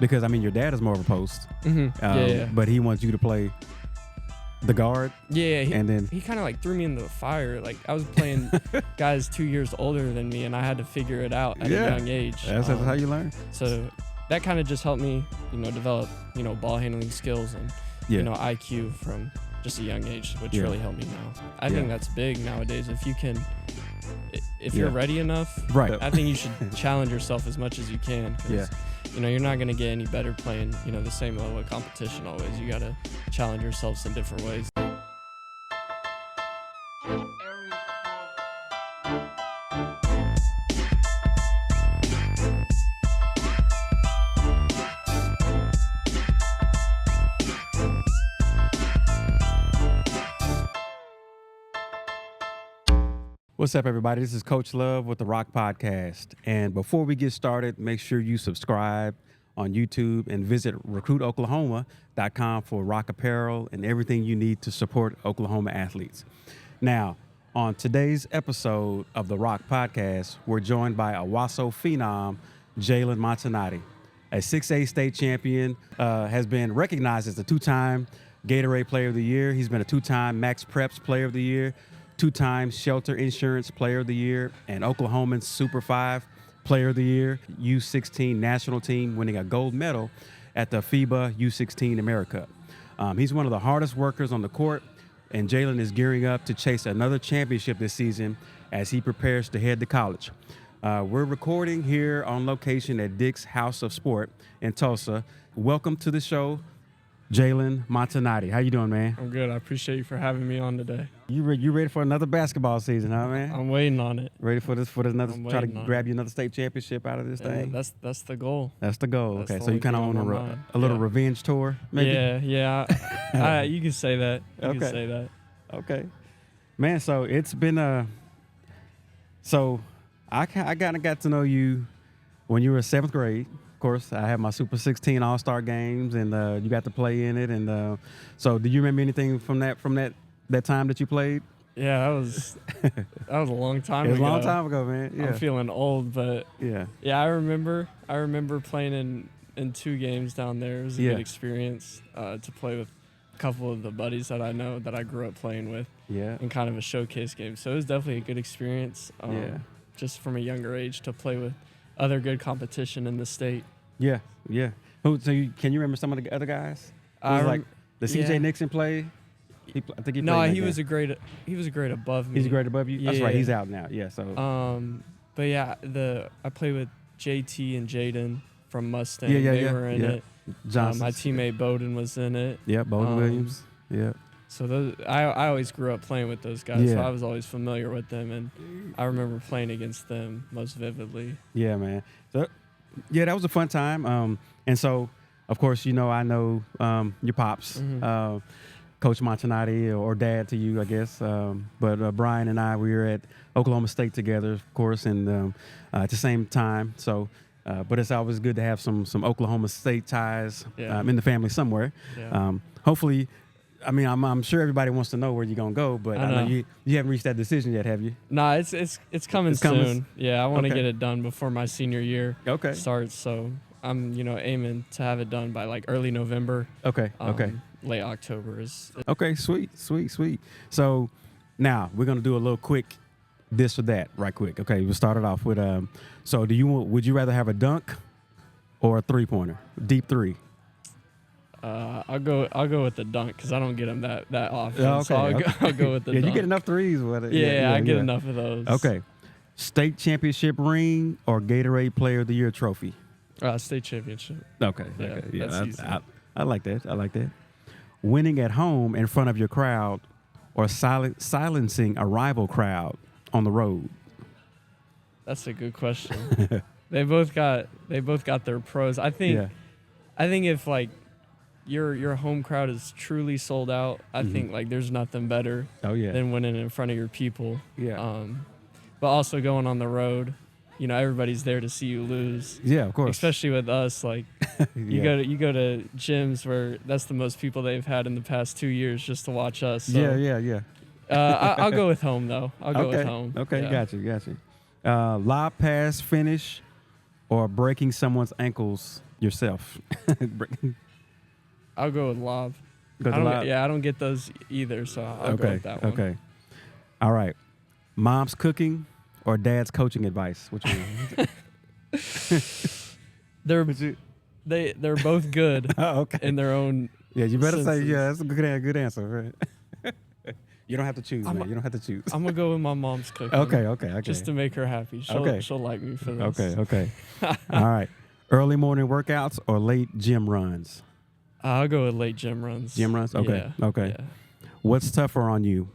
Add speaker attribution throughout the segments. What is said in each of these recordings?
Speaker 1: Because, I mean, your dad is more of a post.
Speaker 2: Mm-hmm.
Speaker 1: But he wants you to play the guard.
Speaker 2: Yeah,
Speaker 1: and then
Speaker 2: he kind of like threw me into the fire. Like I was playing guys 2 years older than me, and I had to figure it out at a young age.
Speaker 1: That's how you learn.
Speaker 2: So that kind of just helped me, develop, ball handling skills and, IQ from just a young age, which really helped me now. I think that's big nowadays. If you're ready enough,
Speaker 1: right.
Speaker 2: I think you should challenge yourself as much as you can. Cause, you're not going to get any better playing, the same level of competition always. You got to challenge yourselves in different ways.
Speaker 1: What's up, everybody? This is Coach Love with the ROK Podcast. And before we get started, make sure you subscribe on YouTube and visit recruitoklahoma.com for ROK apparel and everything you need to support Oklahoma athletes. Now, on today's episode of the ROK Podcast, we're joined by Owasso phenom Jalen Montonati, a 6A state champion, has been recognized as a two-time Gatorade Player of the Year. He's been a two-time MaxPreps Player of the Year, two-time Shelter Insurance Player of the Year, and Oklahoman Super 5 Player of the Year, U16 national team, winning a gold medal at the FIBA U16 America. He's one of the hardest workers on the court, and Jalen is gearing up to chase another championship this season as he prepares to head to college. We're recording here on location at Dick's House of Sport in Tulsa. Welcome to the show, Jalen Montonati. How you doing, man?
Speaker 2: I'm good. I appreciate you for having me on today.
Speaker 1: You ready for another basketball season, huh, man?
Speaker 2: I'm waiting on it.
Speaker 1: Ready for this another try to grab you another state championship out of this thing?
Speaker 2: That's the goal.
Speaker 1: That's the goal.
Speaker 2: That's
Speaker 1: okay, so you kind of on a little revenge tour, maybe?
Speaker 2: Yeah. You can say that. You can say that.
Speaker 1: Okay, man. So it's been so I kind of got to know you when you were 7th grade. Of course, I had my Super 16 All-Star games, and you got to play in it. And so, do you remember anything from that time that you played?
Speaker 2: Yeah, that was a long time ago.
Speaker 1: It was a long time ago, man. Yeah.
Speaker 2: I'm feeling old, but
Speaker 1: yeah,
Speaker 2: I remember playing in 2 games down there. It was a good experience to play with a couple of the buddies that I know that I grew up playing with.
Speaker 1: Yeah,
Speaker 2: in kind of a showcase game. So it was definitely a good experience. Just from a younger age to play with other good competition in the state.
Speaker 1: Yeah. Can you remember some of the other guys? Like the CJ Nixon play. I think he played.
Speaker 2: No, he was a grade above me.
Speaker 1: He's a grade above you.
Speaker 2: Yeah.
Speaker 1: That's right. He's out now. Yeah. So.
Speaker 2: But yeah, I played with JT and Jaden from Mustang.
Speaker 1: Yeah.
Speaker 2: They were in it.
Speaker 1: Johnson.
Speaker 2: My teammate Bowden was in it.
Speaker 1: Yeah, Bowden Williams. Yeah.
Speaker 2: So I always grew up playing with those guys,
Speaker 1: so
Speaker 2: I was always familiar with them, and I remember playing against them most vividly.
Speaker 1: Yeah, man. So, that was a fun time. And so, of course, I know your pops, Coach Montonati, or dad to you, I guess. But Brian and I, we were at Oklahoma State together, of course, and at the same time. So, but it's always good to have some Oklahoma State ties in the family somewhere.
Speaker 2: Yeah.
Speaker 1: Hopefully. I mean, I'm sure everybody wants to know where you're gonna go, but I know you haven't reached that decision yet, have you?
Speaker 2: Nah, it's coming soon. Yeah, I want to get it done before my senior year starts. So I'm aiming to have it done by like early November.
Speaker 1: Okay.
Speaker 2: Late October is.
Speaker 1: Okay, sweet. So now we're gonna do a little quick this or that right quick. Okay, we'll start it off with So would you rather have a dunk or a 3-pointer, deep 3?
Speaker 2: I'll go with the dunk because I don't get them that often.
Speaker 1: Okay,
Speaker 2: so I'll go with the dunk.
Speaker 1: You get enough threes with it.
Speaker 2: I get enough of those.
Speaker 1: Okay. State championship ring or Gatorade Player of the Year trophy?
Speaker 2: State championship.
Speaker 1: Okay.
Speaker 2: Yeah, that's easy.
Speaker 1: I like that. Winning at home in front of your crowd or silencing a rival crowd on the road?
Speaker 2: That's a good question. They both got their pros. I think if like your home crowd is truly sold out, I think like there's nothing better than winning in front of your people.
Speaker 1: Yeah.
Speaker 2: But also going on the road, everybody's there to see you lose.
Speaker 1: Yeah, of course.
Speaker 2: Especially with us, like you go to gyms where that's the most people they've had in the past 2 years just to watch us. So,
Speaker 1: yeah.
Speaker 2: I'll go with home though. I'll go with home.
Speaker 1: Okay,
Speaker 2: yeah.
Speaker 1: Got you. Lob pass finish or breaking someone's ankles yourself?
Speaker 2: I'll go with lob.
Speaker 1: Go to lob?
Speaker 2: Yeah, I don't get those either, so I'll go with that one.
Speaker 1: Okay. All right. Mom's cooking or dad's coaching advice? Which one?
Speaker 2: They're both good in their own.
Speaker 1: Yeah, you better
Speaker 2: senses.
Speaker 1: say that's a good answer. Right? You don't have to choose, man. You don't have to choose.
Speaker 2: I'm gonna go with my mom's cooking.
Speaker 1: Okay.
Speaker 2: Just to make her happy. She'll like me for this.
Speaker 1: Okay. All right. Early morning workouts or late gym runs?
Speaker 2: I'll go with late gym runs.
Speaker 1: Gym runs? Okay.
Speaker 2: Yeah.
Speaker 1: Okay.
Speaker 2: Yeah.
Speaker 1: What's tougher on you?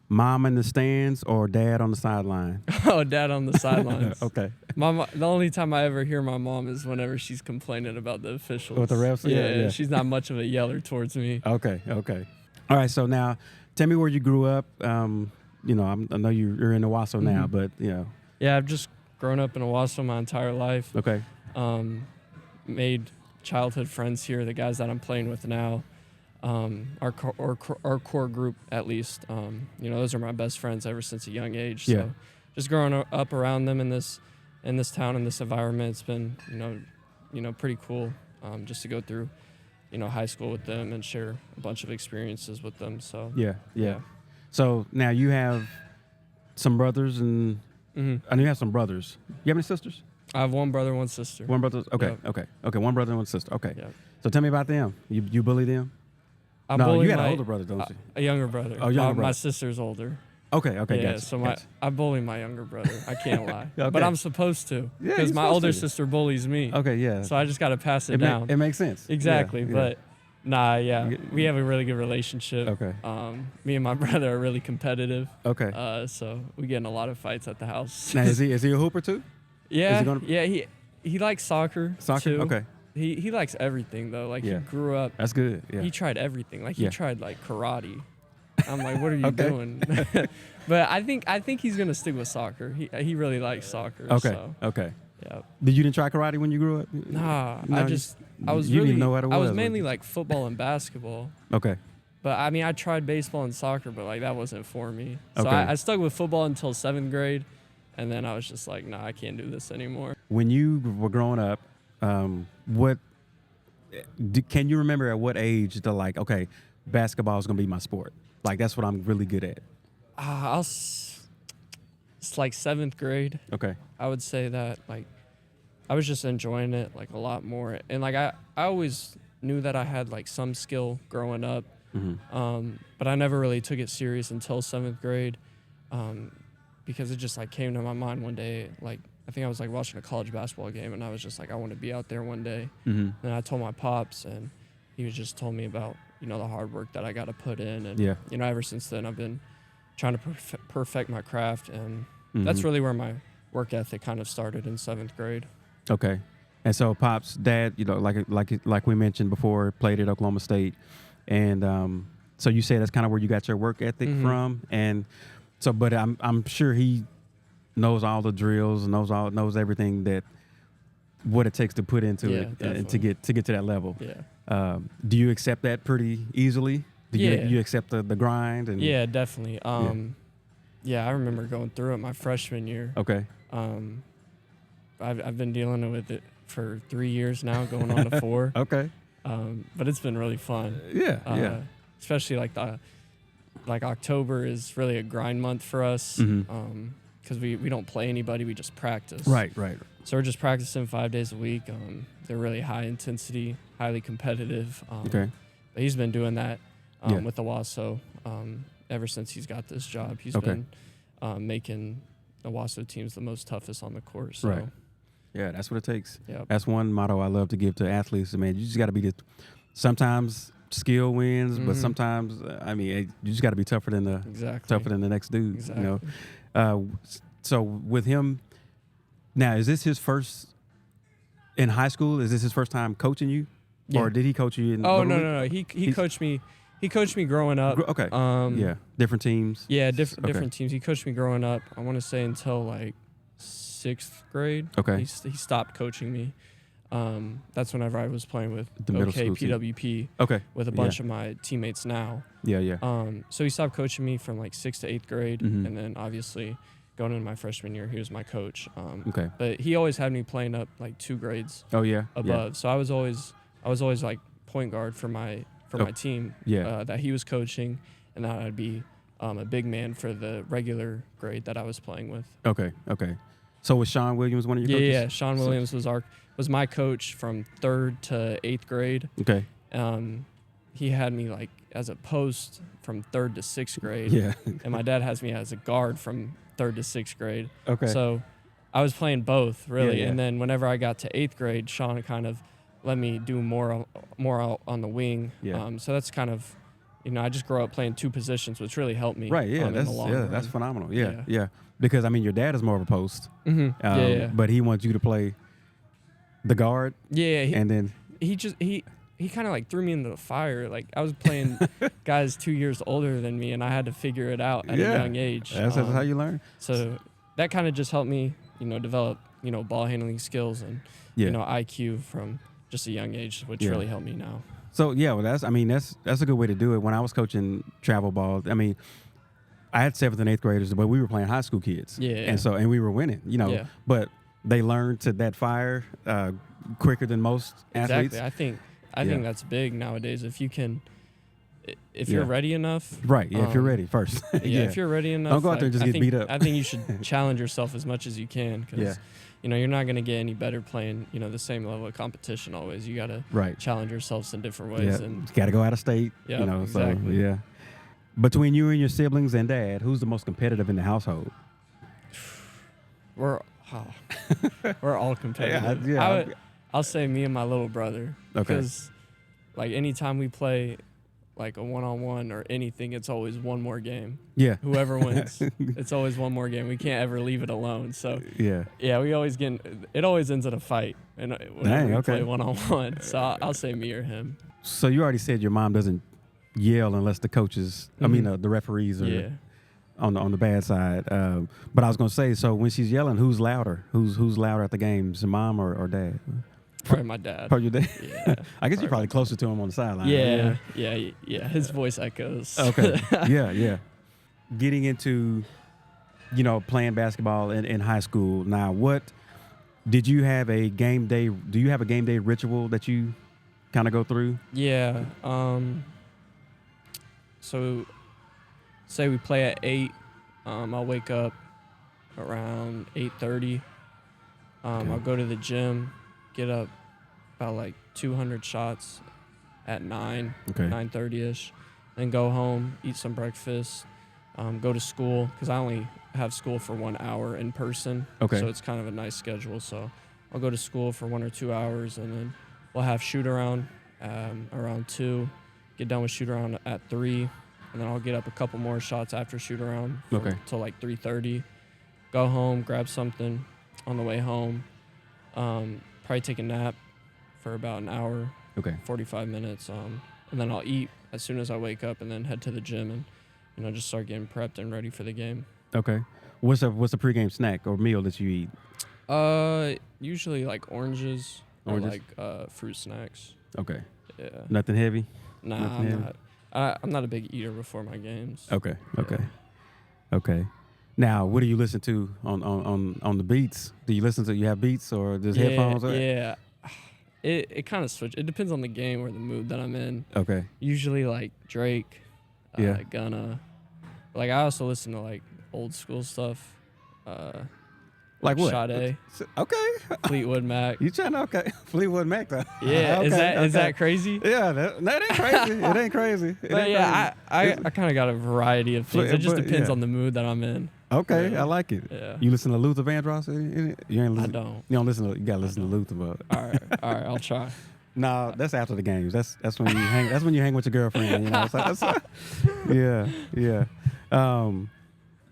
Speaker 1: Mom in the stands or dad on the sideline?
Speaker 2: Oh, dad on the sidelines.
Speaker 1: Okay.
Speaker 2: The only time I ever hear my mom is whenever she's complaining about the officials.
Speaker 1: With the refs? Yeah.
Speaker 2: She's not much of a yeller towards me.
Speaker 1: Okay. All right. So now, tell me where you grew up. I know you're in Owasso now, but
Speaker 2: Yeah, I've just grown up in Owasso my entire life.
Speaker 1: Okay.
Speaker 2: Made childhood friends here, the guys that I'm playing with now. Our core group, at least. Those are my best friends ever since a young age. So
Speaker 1: Yeah.
Speaker 2: just growing up around them in this town, in this environment, it's been pretty cool. Just to go through high school with them and share a bunch of experiences with them. So
Speaker 1: yeah. So now you have some brothers and I know you have some brothers. You have any sisters?
Speaker 2: I have one brother, one sister.
Speaker 1: One brother. Okay.
Speaker 2: Yep.
Speaker 1: Okay. One brother and one sister. Okay.
Speaker 2: Yep.
Speaker 1: So tell me about them. You bully them?
Speaker 2: I
Speaker 1: No,
Speaker 2: bully
Speaker 1: you had an older brother, don't you?
Speaker 2: A younger brother.
Speaker 1: Oh, younger brother.
Speaker 2: My sister's older.
Speaker 1: Okay.
Speaker 2: Yeah,
Speaker 1: Gotcha.
Speaker 2: so
Speaker 1: gotcha.
Speaker 2: I bully my younger brother. I can't lie.
Speaker 1: Okay.
Speaker 2: But I'm supposed to.
Speaker 1: Yeah,
Speaker 2: Because
Speaker 1: you're
Speaker 2: my
Speaker 1: supposed
Speaker 2: older
Speaker 1: to.
Speaker 2: sister bullies me.
Speaker 1: Okay. Yeah.
Speaker 2: So I just got to pass it down.
Speaker 1: It makes sense.
Speaker 2: Exactly.
Speaker 1: Yeah.
Speaker 2: But we have a really good relationship.
Speaker 1: Okay.
Speaker 2: Me and my brother are really competitive.
Speaker 1: Okay.
Speaker 2: So we get in a lot of fights at the house.
Speaker 1: Now is he a hooper too?
Speaker 2: Yeah.
Speaker 1: Is he gonna-
Speaker 2: Yeah. He likes soccer.
Speaker 1: Soccer?
Speaker 2: Too.
Speaker 1: Okay.
Speaker 2: He likes everything though. Like
Speaker 1: Yeah.
Speaker 2: he grew up.
Speaker 1: That's good. Yeah.
Speaker 2: He tried everything. Like
Speaker 1: Yeah.
Speaker 2: he tried like karate. I'm like, what are you
Speaker 1: Okay.
Speaker 2: doing? But I think he's gonna stick with soccer. He really likes soccer.
Speaker 1: Okay.
Speaker 2: So,
Speaker 1: Okay.
Speaker 2: yeah.
Speaker 1: You didn't try karate when you grew up?
Speaker 2: Nah.
Speaker 1: No,
Speaker 2: I
Speaker 1: you
Speaker 2: was
Speaker 1: didn't
Speaker 2: really.
Speaker 1: even know what it
Speaker 2: I was
Speaker 1: was.
Speaker 2: mainly like football and basketball.
Speaker 1: Okay.
Speaker 2: But I mean, I tried baseball and soccer, but like that wasn't for me. So
Speaker 1: Okay.
Speaker 2: I stuck with football until 7th grade, and then I was just like, nah, I can't do this anymore.
Speaker 1: When you were growing up, can you remember at what age basketball is gonna be my sport? Like that's what I'm really good at.
Speaker 2: It's like 7th grade.
Speaker 1: Okay.
Speaker 2: I would say that like I was just enjoying it like a lot more, and like I always knew that I had like some skill growing up, but I never really took it serious until 7th grade, because it just like came to my mind one day. Like I think I was like watching a college basketball game, and I was just like, I want to be out there one day. And I told my pops, and he was just told me about the hard work that I got to put in, and ever since then I've been trying to perfect my craft, and that's really where my work ethic kind of started in 7th grade.
Speaker 1: Okay. And so Pop's dad, like we mentioned before, played at Oklahoma State, and so you say that's kind of where you got your work ethic from, and so, but I'm sure he knows all the drills, knows everything what it takes to put into it and to get to that level.
Speaker 2: Yeah.
Speaker 1: Do you accept that pretty easily? You accept the grind? And
Speaker 2: yeah, definitely. Yeah, I remember going through it my freshman year.
Speaker 1: Okay.
Speaker 2: I've been dealing with it for 3 years now, going on to 4.
Speaker 1: Okay.
Speaker 2: But it's been really fun.
Speaker 1: Yeah.
Speaker 2: Especially like October is really a grind month for us. Because we don't play anybody, we just practice.
Speaker 1: Right.
Speaker 2: So we're just practicing 5 days a week. They're really high intensity, highly competitive.
Speaker 1: Okay.
Speaker 2: But he's been doing that with Owasso ever since he's got this job. He's been making Owasso teams the most toughest on the court. So.
Speaker 1: Right. Yeah, that's what it takes.
Speaker 2: Yep.
Speaker 1: That's one motto I love to give to athletes. Man, you just got to be sometimes skill wins, but sometimes you just got to be tougher than the next dude.
Speaker 2: Exactly.
Speaker 1: So with him now, is this his first in high school? Is this his first time coaching you, or did he coach you in?
Speaker 2: Oh no. He coached me. He coached me growing up.
Speaker 1: Okay. Different teams.
Speaker 2: Yeah, different teams. He coached me growing up. I want to say until like 6th grade.
Speaker 1: Okay.
Speaker 2: He stopped coaching me. That's whenever I was playing with
Speaker 1: The middle
Speaker 2: OK
Speaker 1: school team.
Speaker 2: PWP.
Speaker 1: Okay.
Speaker 2: With a bunch of my teammates now.
Speaker 1: Yeah.
Speaker 2: So he stopped coaching me from like 6th to 8th grade, and then obviously going into my freshman year, he was my coach.
Speaker 1: Okay.
Speaker 2: But he always had me playing up like 2 grades
Speaker 1: Oh yeah.
Speaker 2: above. So I was always like point guard for my team that he was coaching, and that I'd be a big man for the regular grade that I was playing with.
Speaker 1: Okay. So was Sean Williams one of your coaches?
Speaker 2: Yeah. Sean Williams was my coach from 3rd to 8th grade.
Speaker 1: Okay.
Speaker 2: He had me like as a post from 3rd to 6th grade.
Speaker 1: Yeah.
Speaker 2: And my dad has me as a guard from 3rd to 6th grade.
Speaker 1: Okay.
Speaker 2: So I was playing both really.
Speaker 1: Yeah.
Speaker 2: And then whenever I got to 8th grade, Sean kind of let me do more out on the wing.
Speaker 1: Yeah.
Speaker 2: So that's kind of, I just grew up playing 2 positions, which really helped me.
Speaker 1: Right. Yeah.
Speaker 2: In the long run.
Speaker 1: That's phenomenal. Yeah. Because I mean, your dad is more of a post.
Speaker 2: Mm-hmm.
Speaker 1: But he wants you to play the guard.
Speaker 2: Yeah.
Speaker 1: And then
Speaker 2: he kind of like threw me into the fire. Like I was playing guys 2 years older than me, and I had to figure it out at a young age.
Speaker 1: That's how you learn.
Speaker 2: So that kind of just helped me, develop, ball handling skills and, IQ from just a young age, which really helped me now.
Speaker 1: So that's a good way to do it. When I was coaching travel ball, I mean, I had 7th and 8th graders, but we were playing high school kids.
Speaker 2: Yeah.
Speaker 1: And we were winning, but they learned to that fire quicker than most athletes.
Speaker 2: Exactly. I think that's big nowadays. If you can, if you're ready enough.
Speaker 1: Right. Yeah. If you're ready first.
Speaker 2: If you're ready enough.
Speaker 1: Don't go out there and just get beat up.
Speaker 2: I think you should challenge yourself as much as you can, because, you're not going to get any better playing, the same level of competition always. You got to challenge yourselves in different ways.
Speaker 1: Yeah.
Speaker 2: And
Speaker 1: you got to go out of state.
Speaker 2: Yeah, exactly.
Speaker 1: So, yeah. Between you and your siblings and dad, who's the most competitive in the household?
Speaker 2: We're all competitive. I'll say me and my little brother.
Speaker 1: Okay.
Speaker 2: Because, like, anytime we play, like, a one-on-one or anything, it's always one more game.
Speaker 1: Yeah.
Speaker 2: Whoever wins, it's always one more game. We can't ever leave it alone. So,
Speaker 1: yeah,
Speaker 2: we always it always ends in a fight when we play one-on-one. So I'll say me or him.
Speaker 1: So you already said your mom doesn't yell unless the coaches, the referees are on the bad side. But I was going to say, so when she's yelling, who's louder? Who's louder at the games, mom or dad?
Speaker 2: Probably my dad.
Speaker 1: Probably your dad?
Speaker 2: Yeah.
Speaker 1: I guess you're probably closer to him on the sideline.
Speaker 2: Yeah. His voice echoes.
Speaker 1: Okay. Yeah. Getting into, playing basketball in high school. Now, did you have a game day? Do you have a game day ritual that you kind of go through?
Speaker 2: Yeah. So say we play at 8, I'll wake up around 8:30. I'll go to the gym, get up about like 200 shots at 9:30ish, then go home, eat some breakfast, go to school, because I only have school for 1 hour in person.
Speaker 1: Okay.
Speaker 2: So it's kind of a nice schedule. So I'll go to school for 1 or 2 hours, and then we'll have shoot around around 2, get done with shoot around at 3, and then I'll get up a couple more shots after shoot around till like 3:30. Go home, grab something on the way home. Probably take a nap for about an hour, 45 minutes, and then I'll eat as soon as I wake up, and then head to the gym and just start getting prepped and ready for the game.
Speaker 1: Okay. What's a pregame snack or meal that you eat?
Speaker 2: Usually like oranges? Or like fruit snacks.
Speaker 1: Okay.
Speaker 2: Yeah.
Speaker 1: Nothing heavy?
Speaker 2: Nah,
Speaker 1: Nothing
Speaker 2: I'm not a big eater before my games.
Speaker 1: Okay. Now, what do you listen to on the beats? Do you listen to, you have beats or just headphones?
Speaker 2: Yeah. It kind of switches. It depends on the game or the mood that I'm in.
Speaker 1: Okay.
Speaker 2: Usually like Drake, Gunna. Like I also listen to like old school stuff.
Speaker 1: Like what?
Speaker 2: Sade.
Speaker 1: Okay.
Speaker 2: Fleetwood Mac.
Speaker 1: You trying to, Fleetwood Mac though?
Speaker 2: Yeah. Is that crazy?
Speaker 1: Yeah. That ain't crazy. It ain't crazy.
Speaker 2: I kind of got a variety of things. It just depends on the mood that I'm in.
Speaker 1: Okay, I like it.
Speaker 2: Yeah.
Speaker 1: You listen to Luther Vandross? You ain't listen.
Speaker 2: I don't.
Speaker 1: You don't listen to. You gotta listen to Luther, but.
Speaker 2: All right, I'll try.
Speaker 1: No, that's after the games. That's when you hang. That's when you hang with your girlfriend. Yeah.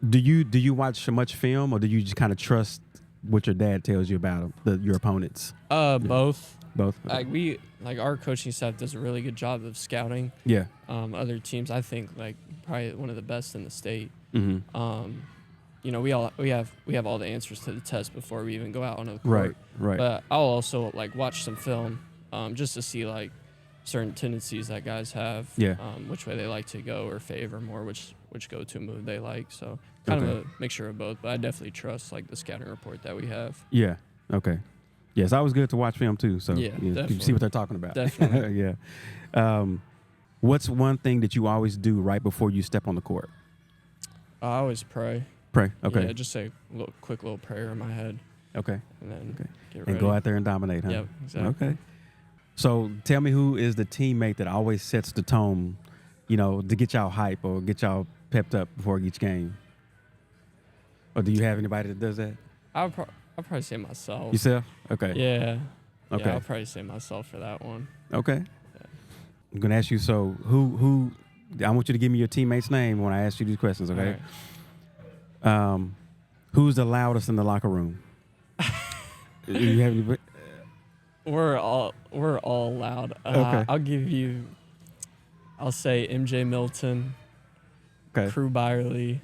Speaker 1: Do you watch much film, or do you just kind of trust what your dad tells you about your opponents?
Speaker 2: Both.
Speaker 1: Both.
Speaker 2: Like our coaching staff does a really good job of scouting.
Speaker 1: Yeah.
Speaker 2: Other teams, I think like probably one of the best in the state.
Speaker 1: Mm-hmm.
Speaker 2: We have all the answers to the test before we even go out on the court.
Speaker 1: Right.
Speaker 2: But I'll also like watch some film, just to see like certain tendencies that guys have.
Speaker 1: Yeah.
Speaker 2: Which way they like to go or favor more, which go-to move they like. So kind of a mixture of both. But I definitely trust like the scouting report that we have.
Speaker 1: Yeah. Okay. Yeah, it's always good to watch film too. So
Speaker 2: yeah,
Speaker 1: you see what they're talking about.
Speaker 2: Definitely.
Speaker 1: Yeah. What's one thing that you always do right before you step on the court?
Speaker 2: I always pray.
Speaker 1: Pray. Okay.
Speaker 2: Yeah, just say a quick little prayer in my head.
Speaker 1: Okay.
Speaker 2: And then get ready.
Speaker 1: And go out there and dominate, huh?
Speaker 2: Yep, exactly.
Speaker 1: Okay. So tell me, who is the teammate that always sets the tone, to get y'all hype or get y'all pepped up before each game? Or do you have anybody that does that?
Speaker 2: I'll probably say myself.
Speaker 1: Yourself? Okay.
Speaker 2: Yeah.
Speaker 1: Okay.
Speaker 2: Yeah, I'll probably say myself for that one.
Speaker 1: Okay.
Speaker 2: Yeah.
Speaker 1: I'm gonna ask you. So who? I want you to give me your teammate's name when I ask you these questions. Okay.
Speaker 2: All right.
Speaker 1: Who's the loudest in the locker room? You have any?
Speaker 2: We're all loud.
Speaker 1: Okay.
Speaker 2: I'll say MJ Milton.
Speaker 1: Okay.
Speaker 2: Crew Byerly.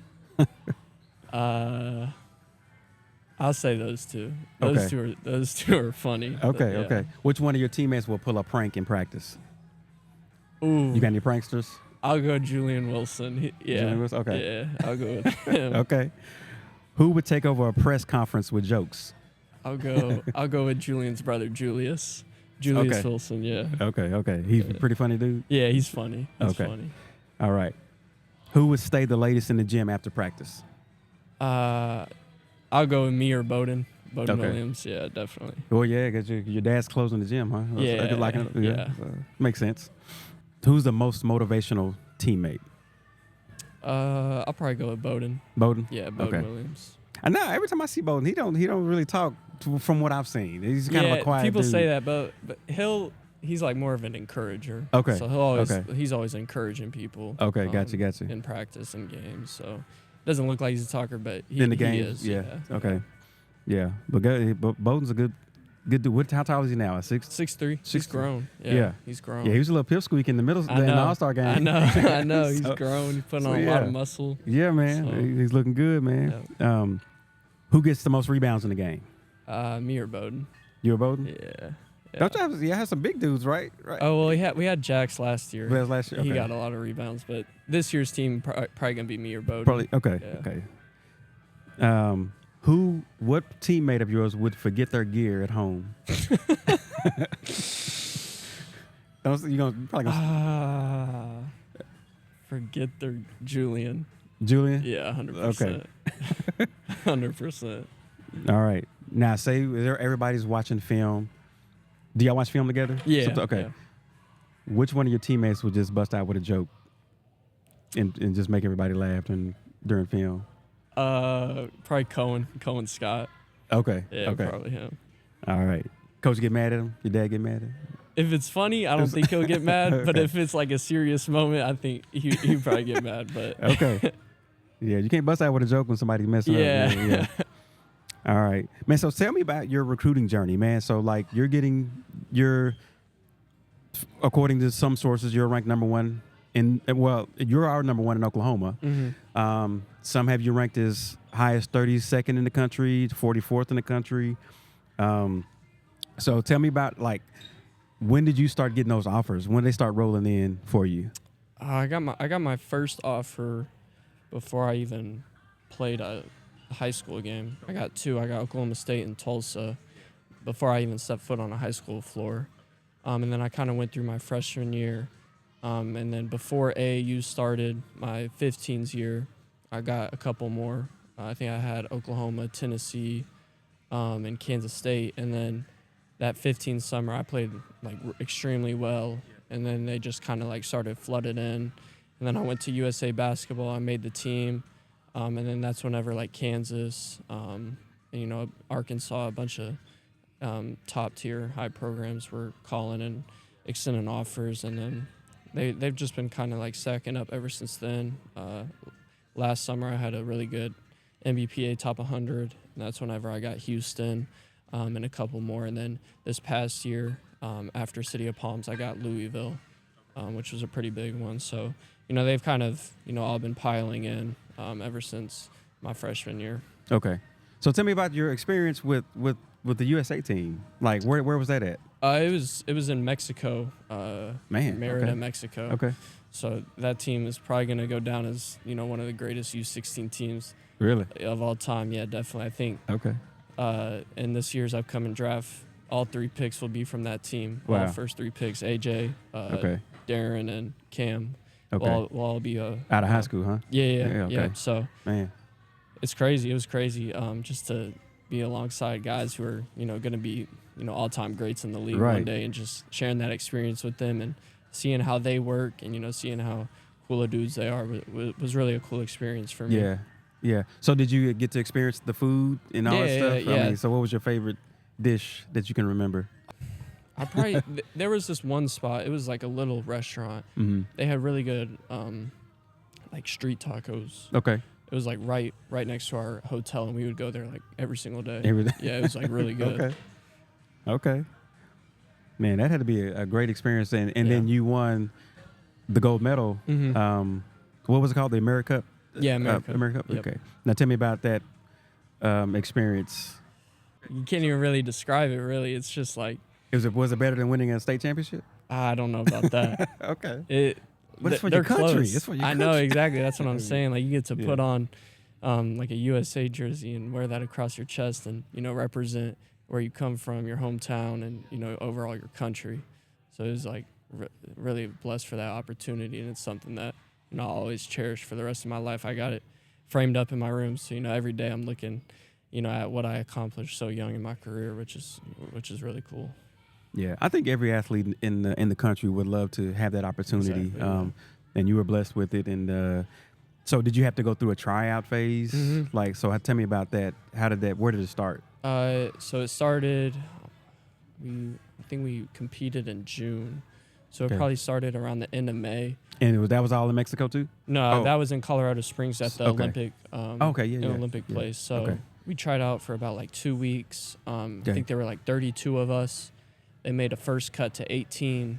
Speaker 2: I'll say those two. Those two are funny.
Speaker 1: Okay.
Speaker 2: Yeah.
Speaker 1: Okay. Which one of your teammates will pull a prank in practice?
Speaker 2: Ooh.
Speaker 1: You got any pranksters?
Speaker 2: I'll go Julian Wilson.
Speaker 1: Julian Wilson? Okay.
Speaker 2: Yeah, I'll go with him.
Speaker 1: Okay. Who would take over a press conference with jokes?
Speaker 2: I'll go with Julian's brother, Julius. Julius
Speaker 1: Okay.
Speaker 2: Wilson, yeah.
Speaker 1: Okay. He's a pretty funny dude?
Speaker 2: Yeah, he's funny. He's
Speaker 1: Okay.
Speaker 2: funny.
Speaker 1: All right. Who would stay the latest in the gym after practice?
Speaker 2: I'll go with me or Bowden. Bowden
Speaker 1: Okay.
Speaker 2: Williams, yeah, definitely.
Speaker 1: Well, yeah, because your dad's closing the gym, huh?
Speaker 2: Yeah.
Speaker 1: So, makes sense. Who's the most motivational teammate?
Speaker 2: I'll probably go with Bowden.
Speaker 1: Bowden?
Speaker 2: Yeah, Bowden
Speaker 1: Okay.
Speaker 2: Williams.
Speaker 1: I know. Every time I see Bowden, he don't really talk from what I've seen. He's kind of a quiet
Speaker 2: people
Speaker 1: dude.
Speaker 2: say that, but he's like more of an encourager.
Speaker 1: Okay.
Speaker 2: So he's always encouraging people.
Speaker 1: Okay, gotcha.
Speaker 2: In practice and games. So doesn't look like he's a talker, but
Speaker 1: In the game,
Speaker 2: he is.
Speaker 1: yeah. Okay. Yeah, but Bowden's a good dude. How tall is he now?
Speaker 2: 6'3". He's
Speaker 1: 6'3".
Speaker 2: grown.
Speaker 1: Yeah.
Speaker 2: He's grown.
Speaker 1: Yeah, he was a little pipsqueak in the middle in the All-Star game.
Speaker 2: I know. He's
Speaker 1: So-
Speaker 2: grown. He's putting on a lot of muscle.
Speaker 1: Yeah, man.
Speaker 2: So-
Speaker 1: He's looking good, man. Who gets the most rebounds in the game?
Speaker 2: Me or Bowden.
Speaker 1: You or Bowden?
Speaker 2: Yeah.
Speaker 1: Don't you have some big dudes, right?
Speaker 2: Oh well, we had Jax last year.
Speaker 1: Well, last year,
Speaker 2: He
Speaker 1: okay.
Speaker 2: got a lot of rebounds, but this year's team probably gonna be me or Bowden.
Speaker 1: Probably. Okay.
Speaker 2: Yeah.
Speaker 1: Okay. What teammate of yours would forget their gear at home?
Speaker 2: Forget their Julian.
Speaker 1: Julian?
Speaker 2: Yeah, 100%.
Speaker 1: Okay.
Speaker 2: 100%.
Speaker 1: All right. Now, say everybody's watching film. Do y'all watch film together?
Speaker 2: Yeah.
Speaker 1: Okay.
Speaker 2: Yeah.
Speaker 1: Which one of your teammates would just bust out with a joke and just make everybody laugh during film?
Speaker 2: Probably Cohen Scott.
Speaker 1: Okay.
Speaker 2: Yeah,
Speaker 1: okay.
Speaker 2: probably him.
Speaker 1: All right. Coach get mad at him? Your dad get mad at him?
Speaker 2: If it's funny, I don't think he'll get mad. But
Speaker 1: Okay.
Speaker 2: if it's like a serious moment, I think he'd probably get mad. But
Speaker 1: Okay. Yeah, you can't bust out with a joke when somebody's messing up. Man. Yeah. All right. Man, so tell me about your recruiting journey, man. So, like, according to some sources, you're ranked number one you're our number one in Oklahoma.
Speaker 2: mm-hmm.
Speaker 1: Some have you ranked as high as 32nd in the country, 44th in the country. So tell me about, like, when did you start getting those offers? When did they start rolling in for you?
Speaker 2: I got my first offer before I even played a high school game. I got two. I got Oklahoma State and Tulsa before I even stepped foot on a high school floor. And then I kind of went through my freshman year. And then before AAU started, my 15s year, I got a couple more. I think I had Oklahoma, Tennessee, and Kansas State. And then that 15 summer, I played like extremely well. And then they just kind of like started flooded in. And then I went to USA Basketball. I made the team. And then that's whenever like Kansas, and, Arkansas, a bunch of top tier high programs were calling and extending offers. And then they've just been kind of like stacking up ever since then. Last summer I had a really good NBPA top 100, and that's whenever I got Houston and a couple more. And then this past year, after City of Palms, I got Louisville, which was a pretty big one. So, they've kind of, all been piling in ever since my freshman year.
Speaker 1: Okay. So tell me about your experience with the USA team. Like, where was that at?
Speaker 2: It was in Mexico. Merida,
Speaker 1: okay.
Speaker 2: Mexico.
Speaker 1: Okay.
Speaker 2: So that team is probably going to go down as, one of the greatest U16 teams
Speaker 1: Really?
Speaker 2: of all time. Yeah, definitely. I think
Speaker 1: Okay.
Speaker 2: in this year's upcoming draft, all 3 picks will be from that team.
Speaker 1: Wow.
Speaker 2: All first 3 picks, AJ,
Speaker 1: Okay.
Speaker 2: Darren, and Cam.
Speaker 1: Okay.
Speaker 2: Will all be
Speaker 1: out of high school, huh?
Speaker 2: Yeah.
Speaker 1: Okay.
Speaker 2: So
Speaker 1: Man.
Speaker 2: it's crazy. It was crazy just to be alongside guys who are, going to be, all-time greats in the league
Speaker 1: Right.
Speaker 2: one day, and just sharing that experience with them and seeing how they work and, seeing how cool of dudes they are was really a cool experience for me.
Speaker 1: Yeah. Yeah. So did you get to experience the food and all that stuff?
Speaker 2: Yeah.
Speaker 1: I mean, so what was your favorite dish that you can remember?
Speaker 2: I probably there was this one spot. It was like a little restaurant.
Speaker 1: Mm-hmm.
Speaker 2: They had really good like street tacos.
Speaker 1: Okay.
Speaker 2: It was like right next to our hotel, and we would go there like every single day.
Speaker 1: Every day?
Speaker 2: Yeah, it was like really good.
Speaker 1: Okay. Man, that had to be a great experience. And
Speaker 2: Yeah.
Speaker 1: then you won the gold medal.
Speaker 2: Mm-hmm.
Speaker 1: What was it called? The America Cup?
Speaker 2: Yeah, America.
Speaker 1: America Cup?
Speaker 2: Yep.
Speaker 1: Okay. Now tell me about that experience.
Speaker 2: You can't even really describe it. Really, it's just like
Speaker 1: Was it better than winning a state championship?
Speaker 2: I don't know about that.
Speaker 1: Okay. But it's for
Speaker 2: they're
Speaker 1: your country.
Speaker 2: close.
Speaker 1: It's for your
Speaker 2: I know
Speaker 1: country.
Speaker 2: exactly. That's what I'm saying. Like you get to
Speaker 1: Yeah.
Speaker 2: put on like a USA jersey and wear that across your chest, and represent where you come from, your hometown, and overall your country. So it was like really blessed for that opportunity, and it's something that I'll always cherish for the rest of my life. I got it framed up in my room, so every day I'm looking at what I accomplished so young in my career, which is really cool.
Speaker 1: Yeah, I think every athlete in the country would love to have that opportunity,
Speaker 2: Exactly, yeah.
Speaker 1: and you were blessed with it. And so, did you have to go through a tryout phase?
Speaker 2: Mm-hmm.
Speaker 1: Like, so tell me about that. Where did it start?
Speaker 2: So it started. I think we competed in June, so
Speaker 1: Okay.
Speaker 2: it probably started around the end of May.
Speaker 1: And that was all in Mexico too?
Speaker 2: No,
Speaker 1: Oh.
Speaker 2: that was in Colorado Springs at the
Speaker 1: Okay.
Speaker 2: Olympic.
Speaker 1: Okay, yeah, yeah,
Speaker 2: Olympic
Speaker 1: yeah.
Speaker 2: place. So
Speaker 1: Okay.
Speaker 2: we tried out for about like 2 weeks. I
Speaker 1: Okay.
Speaker 2: think there were like 32 of us. They made a first cut to 18,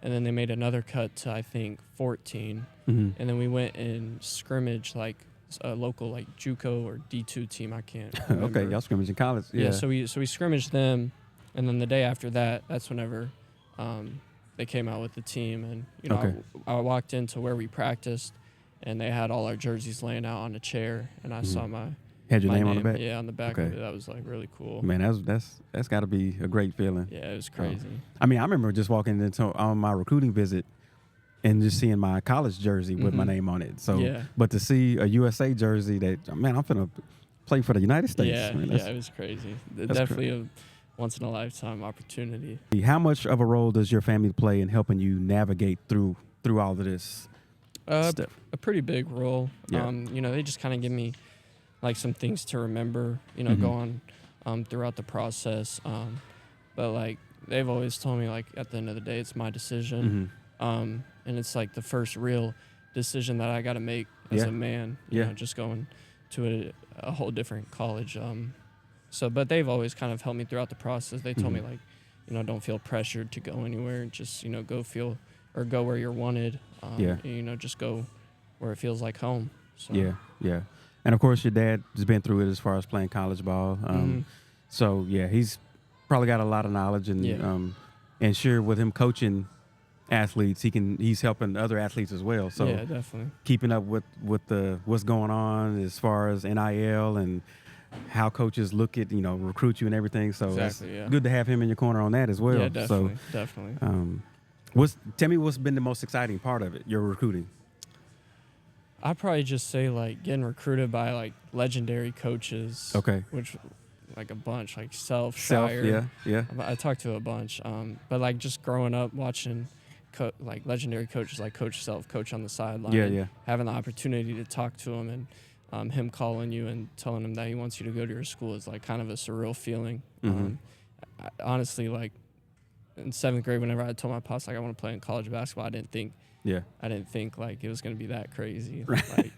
Speaker 2: and then they made another cut to I think 14,
Speaker 1: Mm-hmm.
Speaker 2: and then we went and scrimmaged like a local like JUCO or D2 team. I can't remember.
Speaker 1: Okay, y'all scrimmaged in college. Yeah.
Speaker 2: So we scrimmaged them, and then the day after that's whenever they came out with the team, and
Speaker 1: Okay.
Speaker 2: I walked into where we practiced, and they had all our jerseys laying out on a chair, and I saw my
Speaker 1: Had your
Speaker 2: my
Speaker 1: name on the back?
Speaker 2: Yeah, on the back of
Speaker 1: Okay.
Speaker 2: it. That was like really cool.
Speaker 1: Man, that's got to be a great feeling.
Speaker 2: Yeah, it was crazy.
Speaker 1: I mean, I remember just walking into on my recruiting visit and just seeing my college jersey with my
Speaker 2: Mhm.
Speaker 1: name on it. So,
Speaker 2: Yeah.
Speaker 1: but to see a USA jersey that, man, I'm finna play for the United States.
Speaker 2: Yeah,
Speaker 1: Man,
Speaker 2: it was crazy. Definitely a once in a lifetime opportunity.
Speaker 1: How much of a role does your family play in helping you navigate through all of this stuff?
Speaker 2: A pretty big role.
Speaker 1: Yeah.
Speaker 2: They just kind of give me like some things to remember,
Speaker 1: Mhm.
Speaker 2: go on throughout the process. But like they've always told me, like at the end of the day, it's my decision.
Speaker 1: Mhm.
Speaker 2: And it's like the first real decision that I got to make as
Speaker 1: Yeah.
Speaker 2: a man.
Speaker 1: Yeah.
Speaker 2: Just going to a whole different college. But they've always kind of helped me throughout the process. They told me
Speaker 1: Mhm.
Speaker 2: like, don't feel pressured to go anywhere. Just go where you're wanted.
Speaker 1: Yeah.
Speaker 2: Just go where it feels like home. So.
Speaker 1: Yeah. And of course, your dad has been through it as far as playing college ball.
Speaker 2: Mhm.
Speaker 1: So yeah, he's probably got a lot of knowledge, and
Speaker 2: Yeah.
Speaker 1: And sure, with him coaching athletes, he's helping other athletes as well. So
Speaker 2: yeah, definitely.
Speaker 1: keeping up with what's going on as far as NIL and how coaches look at recruit you and everything. So
Speaker 2: Exactly,
Speaker 1: it's
Speaker 2: yeah.
Speaker 1: good to have him in your corner on that as well.
Speaker 2: Yeah, definitely,
Speaker 1: So
Speaker 2: definitely.
Speaker 1: tell me what's been the most exciting part of it, your recruiting.
Speaker 2: I'd probably just say like getting recruited by like legendary coaches.
Speaker 1: Okay.
Speaker 2: Which, like a bunch, like Shire.
Speaker 1: Yeah.
Speaker 2: I talked to a bunch, but like just growing up watching, like legendary coaches like Coach Self, coach on the sideline.
Speaker 1: Yeah,
Speaker 2: and
Speaker 1: yeah.
Speaker 2: Having the opportunity to talk to him and him calling you and telling him that he wants you to go to your school is like kind of a surreal feeling.
Speaker 1: Mhm.
Speaker 2: I, honestly, like in 7th grade, whenever I told my pops like I want to play in college basketball, I didn't think like it was gonna be that crazy. Like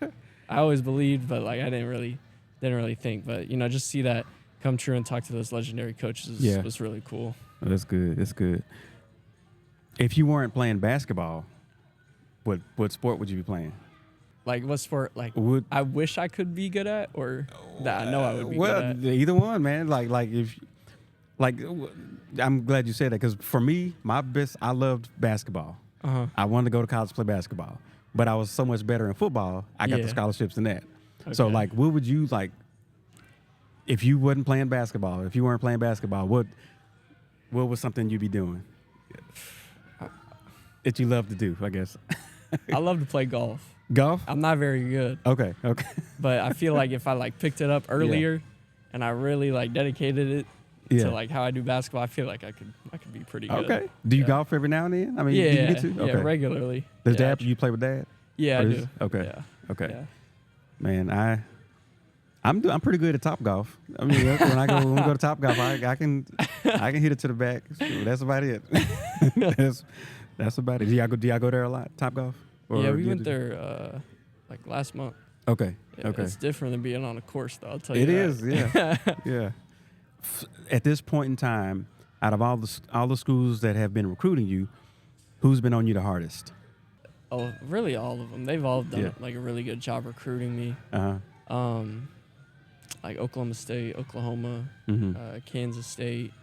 Speaker 2: I always believed, but like I didn't really think. But just see that come true and talk to those legendary coaches was really cool.
Speaker 1: Oh, that's good. That's good. If you weren't playing basketball, what sport would you be playing?
Speaker 2: Like what sport? Like
Speaker 1: Would
Speaker 2: I wish I could be good at, or that I know I would be
Speaker 1: well,
Speaker 2: good at.
Speaker 1: either one, man. Like if Like, I'm glad you said that because for me, I loved basketball. I wanted to go to college to play basketball, but I was so much better in football. I got the scholarships in that. Okay. So, like, what would you like if you wasn't playing basketball? If you weren't playing basketball, what was something you'd be doing that you love to do? I guess.
Speaker 2: I love to play golf.
Speaker 1: Golf?
Speaker 2: I'm not very good.
Speaker 1: Okay.
Speaker 2: But I feel like if I like picked it up earlier, and I really like dedicated it to like how I do basketball, I feel like I could be pretty good.
Speaker 1: Okay. Do you golf every now and then? I mean, do you get to? Okay.
Speaker 2: Yeah, regularly.
Speaker 1: Does Dad? You play with Dad?
Speaker 2: Yeah, I do.
Speaker 1: Okay.
Speaker 2: Yeah.
Speaker 1: Okay.
Speaker 2: Yeah.
Speaker 1: Man, I'm pretty good at Topgolf. I mean, when I go to Topgolf, I can hit it to the back. So that's about it. that's about it. Do y'all go there a lot? Topgolf?
Speaker 2: Yeah, we went there like last month.
Speaker 1: Okay.
Speaker 2: Yeah,
Speaker 1: Okay.
Speaker 2: It's different than being on a course, though. I'll tell you.
Speaker 1: It is. Yeah. Yeah. At this point in time, out of all the schools that have been recruiting you, who's been on you the hardest?
Speaker 2: Oh, really, all of them. They've all done like a really good job recruiting me. Like Oklahoma State, Oklahoma, Kansas State,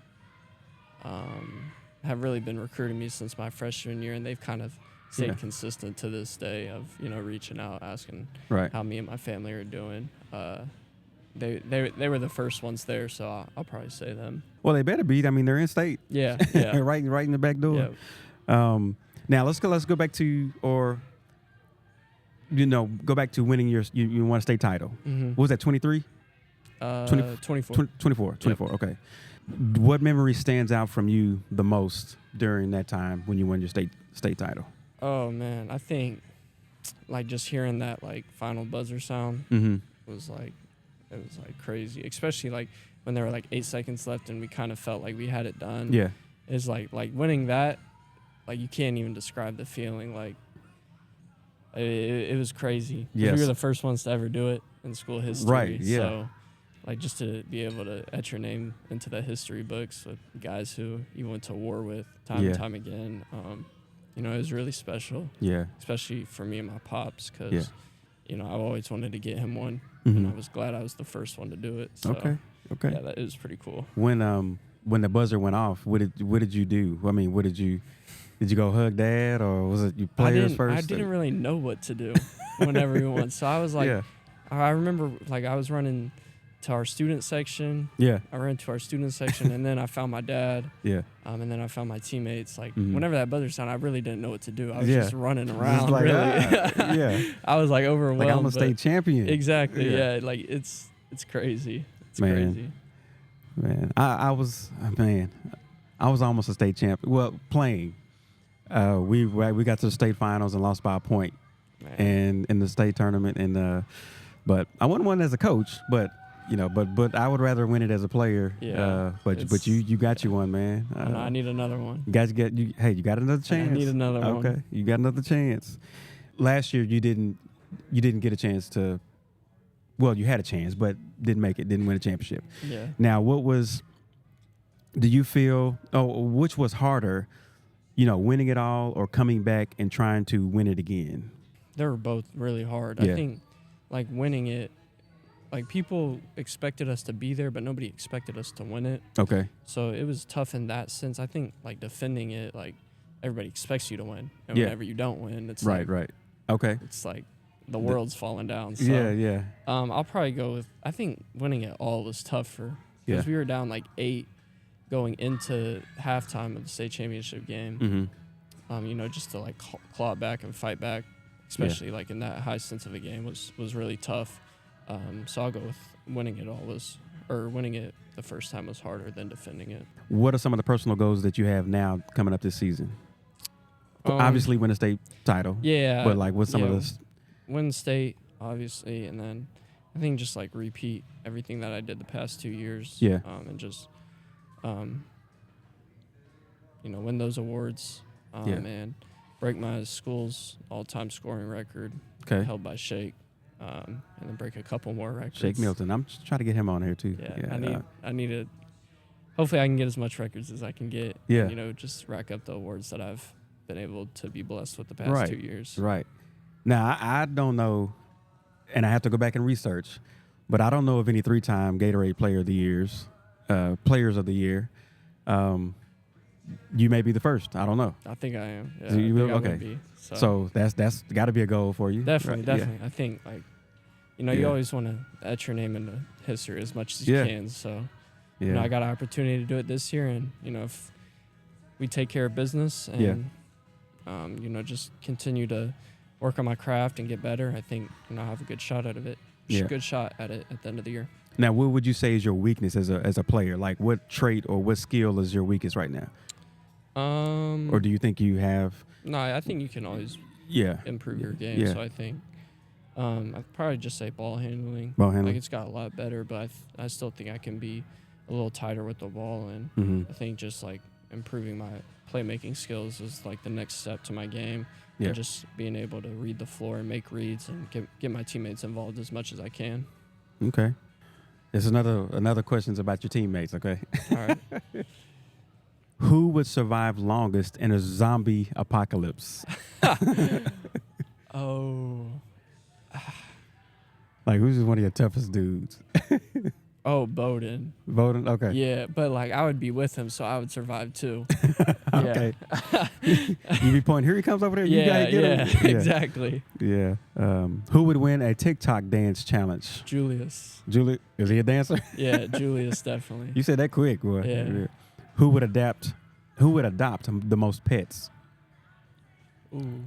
Speaker 2: have really been recruiting me since my freshman year, and they've kind of stayed consistent to this day of reaching out, asking how me and my family are doing. They were the first ones there, so I'll probably say them.
Speaker 1: Well, they better be. I mean, they're in state.
Speaker 2: Yeah.
Speaker 1: right in the back door. Yeah. Now let's go back to go back to winning you won a state title. What was that, 23?
Speaker 2: 24.
Speaker 1: 24.
Speaker 2: Yep.
Speaker 1: Okay. What memory stands out from you the most during that time when you won your state title?
Speaker 2: Oh man, I think like just hearing that like final buzzer sound was like crazy, especially like when there were like 8 seconds left and we kind of felt like we had it done.
Speaker 1: Yeah.
Speaker 2: It's like winning that, like you can't even describe the feeling. Like it was crazy.
Speaker 1: Yes.
Speaker 2: We were the first ones to ever do it in school history.
Speaker 1: Right. Yeah.
Speaker 2: So like just to be able to etch your name into the history books with guys who you went to war with time and time again, it was really special. Yeah. Especially for me and my pops, because I've always wanted to get him one, and I was glad I was the first one to do it. So,
Speaker 1: okay.
Speaker 2: Yeah, that is pretty cool.
Speaker 1: When the buzzer went off, what did you do? I mean, did you go hug Dad, or was it you players first?
Speaker 2: I didn't really know what to do whenever we won. So I was like, I remember like I was running to our student section. Yeah. I ran to our student section, and then I found my dad. Yeah. And then I found my teammates. Like whenever that buzzer sounded, I really didn't know what to do. I was just running around. Just like, really. I was like overwhelmed.
Speaker 1: Like I'm a state champion.
Speaker 2: Exactly. Yeah. Like it's crazy. It's crazy.
Speaker 1: Man, I was almost a state champion. Well, playing. We got to the state finals and lost by a point, and in the state tournament. And but I wouldn't win as a coach, but. But I would rather win it as a player. Yeah. But you got you one, man.
Speaker 2: I need another one.
Speaker 1: You got another chance.
Speaker 2: I need another one.
Speaker 1: Okay, you got another chance. Last year you didn't get a chance to. Well, you had a chance, but didn't make it. Didn't win a championship. Yeah. Now, do you feel? Which was harder? Winning it all or coming back and trying to win it again?
Speaker 2: They were both really hard. Yeah. I think, like winning it. Like, people expected us to be there, but nobody expected us to win it. Okay. So it was tough in that sense. I think, like, defending it, like, everybody expects you to win. And whenever you don't win, it's
Speaker 1: right. Okay.
Speaker 2: It's like the world's falling down. So,
Speaker 1: yeah.
Speaker 2: I'll probably go with, I think winning it all was tougher. Because we were down, like, 8 going into halftime of the state championship game. Just to, like, claw back and fight back, especially, like, in that high sense of a game was really tough. So I'll go with winning it the first time was harder than defending it.
Speaker 1: What are some of the personal goals that you have now coming up this season? Obviously, win a state title. Yeah. But like, what's some of this?
Speaker 2: Win state, obviously, and then I think just like repeat everything that I did the past 2 years. Yeah. And just, win those awards. And break my school's all-time scoring record. Okay. Held by Shake. And then break a couple more records.
Speaker 1: Shake Milton. I'm just trying to get him on here too.
Speaker 2: Yeah. I need to. Hopefully, I can get as much records as I can get. Yeah. And, just rack up the awards that I've been able to be blessed with the past 2 years.
Speaker 1: Right. Now, I don't know, and I have to go back and research, but I don't know of any 3-time Gatorade Player of the Players of the Year. you may be the first. I don't know.
Speaker 2: I think I am. Yeah,
Speaker 1: So you
Speaker 2: I
Speaker 1: will?
Speaker 2: think I
Speaker 1: Okay.
Speaker 2: would be,
Speaker 1: So that's got to be a goal for you.
Speaker 2: definitely,
Speaker 1: right?
Speaker 2: definitely. I think like, you
Speaker 1: Yeah.
Speaker 2: always want to etch your name into history as much as
Speaker 1: Yeah.
Speaker 2: you can. So,
Speaker 1: Yeah.
Speaker 2: I got an opportunity to do it this year, and if we take care of business and just continue to work on my craft and get better, I think I'll have a good shot at it.
Speaker 1: Yeah.
Speaker 2: Good shot at it at the end of the year.
Speaker 1: Now, what would you say is your weakness as a player? Like, what trait or what skill is your weakest right now? Or do you think you have?
Speaker 2: No, I think you can always improve your game.
Speaker 1: Yeah.
Speaker 2: So I think I'd probably just say ball handling.
Speaker 1: Ball handling.
Speaker 2: Like it's got a lot better, but I still think I can be a little tighter with the ball, and
Speaker 1: Mhm.
Speaker 2: I think just like improving my playmaking skills is like the next step to my game.
Speaker 1: Yeah.
Speaker 2: And just being able to read the floor and make reads and get my teammates involved as much as I can.
Speaker 1: Okay. There's another questions about your teammates. Okay.
Speaker 2: All right.
Speaker 1: Who would survive longest in a zombie apocalypse?
Speaker 2: Oh.
Speaker 1: Like, who's one of your toughest dudes?
Speaker 2: Oh, Bowden.
Speaker 1: Bowden? Okay.
Speaker 2: Yeah, but like I would be with him, so I would survive too.
Speaker 1: Okay. You be pointing, here he comes over there. You gotta get him.
Speaker 2: Exactly.
Speaker 1: Yeah. Who would win a TikTok dance challenge?
Speaker 2: Julius.
Speaker 1: Julie, is he a dancer?
Speaker 2: Yeah, Julius definitely.
Speaker 1: You said that quick, boy.
Speaker 2: Yeah.
Speaker 1: Who would adopt the most pets?
Speaker 2: Ooh.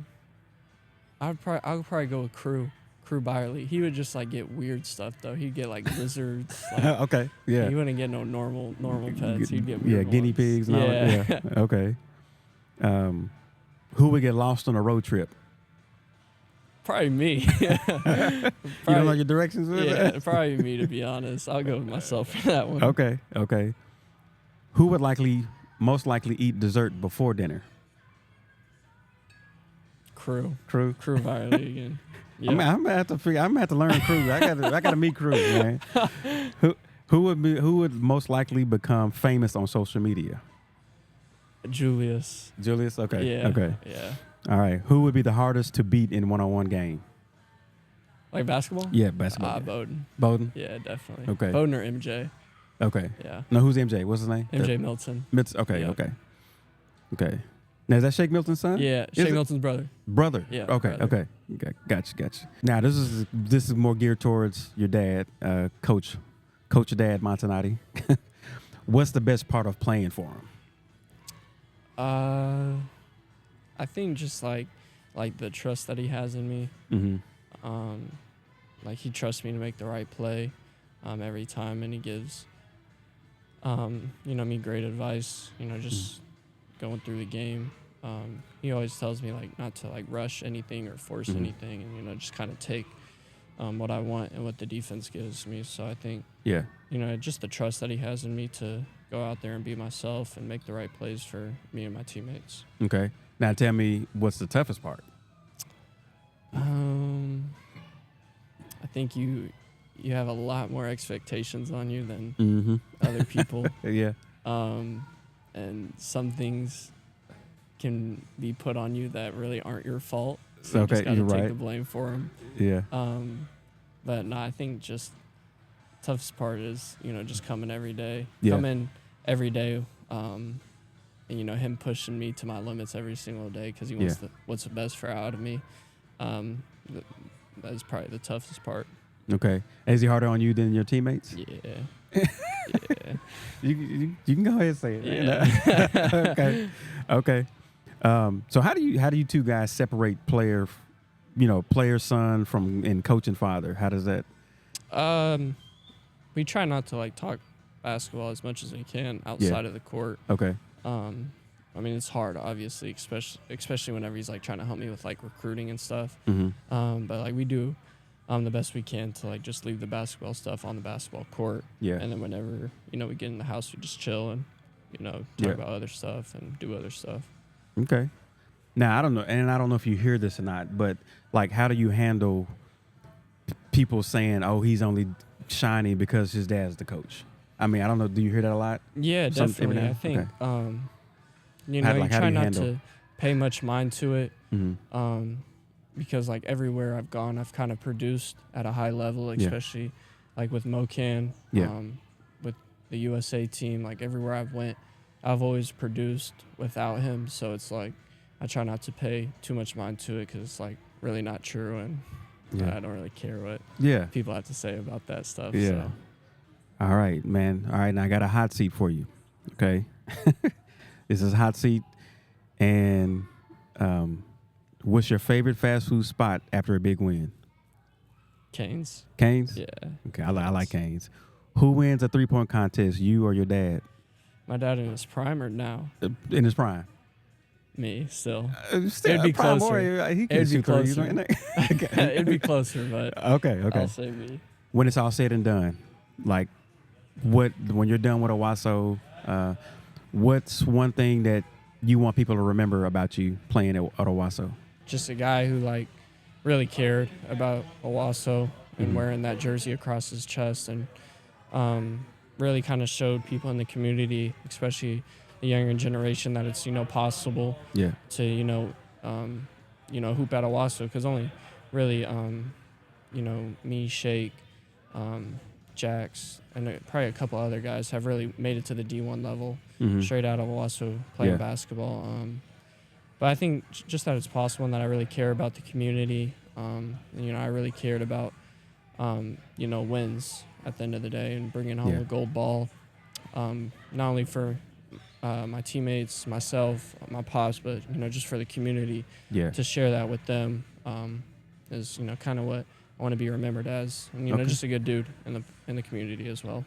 Speaker 2: I would probably go with Crew Byerly. He would just like get weird stuff though. He'd get like lizards. Like,
Speaker 1: Okay. Yeah.
Speaker 2: He wouldn't get no normal pets. He'd get weird
Speaker 1: guinea
Speaker 2: ones.
Speaker 1: pigs and all that. Yeah. Okay. Who would get lost on a road trip?
Speaker 2: Probably me.
Speaker 1: You don't know your directions with
Speaker 2: Yeah,
Speaker 1: it?
Speaker 2: probably me to be honest. I'll go with myself for that one.
Speaker 1: Okay. Who would most likely eat dessert before dinner?
Speaker 2: Crew
Speaker 1: I'm
Speaker 2: Byerly again. Yeah.
Speaker 1: gonna have to learn Crew. I gotta meet Crew, man. Who would most likely become famous on social media?
Speaker 2: Julius.
Speaker 1: Okay.
Speaker 2: Yeah.
Speaker 1: Okay.
Speaker 2: Yeah.
Speaker 1: All right. Who would be the hardest to beat in one-on-one game?
Speaker 2: Like basketball?
Speaker 1: Yeah, basketball. Yeah.
Speaker 2: Bowden.
Speaker 1: Bowden?
Speaker 2: Yeah, definitely.
Speaker 1: Okay.
Speaker 2: Bowden or MJ.
Speaker 1: Okay.
Speaker 2: Yeah.
Speaker 1: No, who's MJ? What's his name?
Speaker 2: MJ Milton.
Speaker 1: Okay.
Speaker 2: Yeah.
Speaker 1: Okay. Now, is that Shake Milton's son?
Speaker 2: Yeah,
Speaker 1: Is
Speaker 2: Shake
Speaker 1: it?
Speaker 2: Milton's brother.
Speaker 1: Brother.
Speaker 2: Yeah,
Speaker 1: Okay.
Speaker 2: brother.
Speaker 1: Okay. Gotcha. Now, this is more geared towards your dad, Coach Dad Montonati. What's the best part of playing for him?
Speaker 2: I think just like the trust that he has in me.
Speaker 1: Mm-hmm.
Speaker 2: Like he trusts me to make the right play every time, and he gives me great advice, just going through the game. He always tells me like not to like rush anything or force anything, and just kind of take what I want and what the defense gives me. So I think just the trust that he has in me to go out there and be myself and make the right plays for me and my teammates.
Speaker 1: Okay. Now tell me, what's the toughest part?
Speaker 2: I think you have a lot more expectations on you than other people.
Speaker 1: Yeah.
Speaker 2: And some things can be put on you that really aren't your fault. So
Speaker 1: Okay,
Speaker 2: you just gotta
Speaker 1: you're
Speaker 2: take
Speaker 1: right.
Speaker 2: the blame for them.
Speaker 1: Yeah.
Speaker 2: But no, I think just toughest part is, just coming every day.
Speaker 1: Yeah.
Speaker 2: Coming every day, and, him pushing me to my limits every single day because he wants what's the best for out of me. That is probably the toughest part.
Speaker 1: Okay. Is he harder on you than your teammates?
Speaker 2: Yeah. Yeah.
Speaker 1: You can go ahead and say it.
Speaker 2: Yeah.
Speaker 1: Okay. So how do you two guys separate player son and coach and father? How does that?
Speaker 2: We try not to like talk basketball as much as we can outside of the court.
Speaker 1: Okay.
Speaker 2: I mean, it's hard, obviously, especially whenever he's like trying to help me with like recruiting and stuff.
Speaker 1: Mm-hmm.
Speaker 2: But like we do the best we can to like just leave the basketball stuff on the basketball court. Yeah. And then whenever we get in the house, we just chill and talk about other stuff and do other stuff.
Speaker 1: Okay. Now I don't know if you hear this or not, but like, how do you handle people saying, "Oh, he's only shining because his dad's the coach"? I mean, I don't know. Do you hear that a lot?
Speaker 2: Yeah, definitely. I think you try not to pay much mind to it.
Speaker 1: Mm-hmm.
Speaker 2: Because like everywhere I've gone, I've kind of produced at a high level, especially like with MoCan, with the USA team. Like everywhere I've went, I've always produced without him, so it's like I try not to pay too much mind to it because it's like really not true, and I don't really care what people have to say about that stuff.
Speaker 1: Yeah.
Speaker 2: So.
Speaker 1: All right, man. All right, now I got a hot seat for you. Okay, this is a hot seat, and what's your favorite fast food spot after a big win?
Speaker 2: Canes.
Speaker 1: Canes?
Speaker 2: Yeah.
Speaker 1: Okay, I like Canes. Who wins a 3-point contest, you or your dad?
Speaker 2: My dad in his prime or now?
Speaker 1: In his prime.
Speaker 2: Me, still.
Speaker 1: It'd
Speaker 2: be closer.
Speaker 1: He can shoot threes.
Speaker 2: It'd be closer, but
Speaker 1: okay.
Speaker 2: I'll say me.
Speaker 1: When it's all said and done, like when you're done with Owasso, what's one thing that you want people to remember about you playing at Owasso?
Speaker 2: Just a guy who like really cared about Owasso and wearing that jersey across his chest, and really kind of showed people in the community, especially the younger generation, that it's possible to hoop at Owasso, because only really me, Shake, Jax, and probably a couple other guys have really made it to the D1 level straight out of Owasso playing basketball. But I think just that it's possible, and that I really care about the community. I really cared about wins at the end of the day, and bringing home a gold ball, not only for my teammates, myself, my pops, but just for the community. To share that with them is kind of what I want to be remembered as, and just a good dude in the community as well.